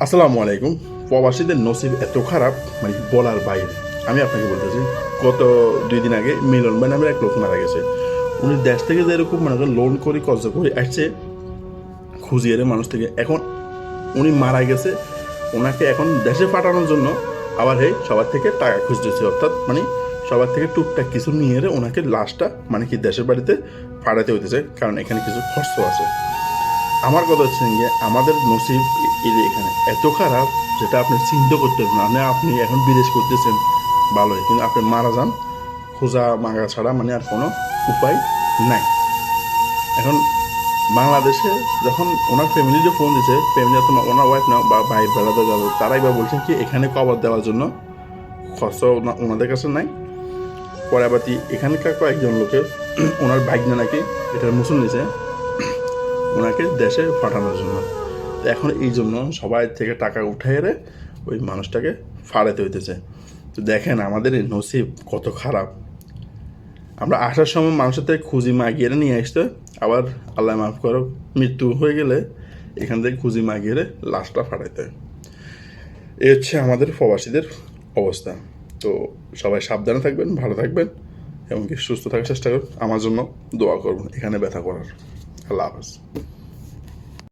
আসসালামু আলাইকুম। প্রবাসীদের নসিব এত খারাপ মানে বলার বাইরে। আমি আপনাকে বলতেছি, গত 2 দিন আগে মিলন ভাই নামের এক লোক মারা গেছে। উনি দেশ থেকে যেরকম মানে লোন করে কর্জ করে আসছে খুঁজিয়ে মানুষ থেকে, এখন উনি মারা গেছে, ওনাকে এখন দেশে পাঠানোর জন্য আবার সবার থেকে টাকা খুঁজতেছে, অর্থাৎ মানে সবার থেকে টুকটাক কিছু নিয়ে ওনাকে লাশটা মানে কি দেশের বাড়িতে পাঠাতে হইতেছে, কারণ এখানে কিছু খরচ আছে। আমার কথা হচ্ছে যে আমাদের নসিব এখানে এত খারাপ যেটা আপনি চিন্তা করতে পারবেন না। আপনি এখন বিদেশ করতেছেন ভালোই, কিন্তু আপনি মারা যান খোঁজা মাগা ছাড়া মানে আর কোনো উপায় নাই। এখন বাংলাদেশে যখন ওনার ফ্যামিলিতে ফোন দিছে, ফ্যামিলি তোমার ওনার ওয়াইফ না বা ভাই বেড়াতে যাবে, তারাই বা বলছেন কি এখানে কবর দেওয়ার জন্য খরচ ওনাদের কাছে নাই। পরে আবার এখানকার কয়েকজন লোকের ওনার ভাগ্নে নাকি এটার মুসুন নিছে ওনাকে দেশে পাঠানোর জন্য। তো এখন এই জন্য সবাই থেকে টাকা উঠাই ওই মানুষটাকে ফাড়াতে হইতেছে। তো দেখেন আমাদের এই নসিব কত খারাপ। আমরা আসার সময় মানুষের থেকে খুঁজি মাগিয়ে নিয়ে আসতে, আবার আল্লাহ মাফ করো মৃত্যু হয়ে গেলে এখান থেকে খুঁজি মাগিয়ে লাশটা ফাড়াইতে। এই হচ্ছে আমাদের প্রবাসীদের অবস্থা। তো সবাই সাবধানে থাকবেন, ভালো থাকবেন, এমনকি সুস্থ থাকার চেষ্টা করুন। আমার জন্য দোয়া করুন এখানে ব্যথা করার। আল্লাহ হাফেজ।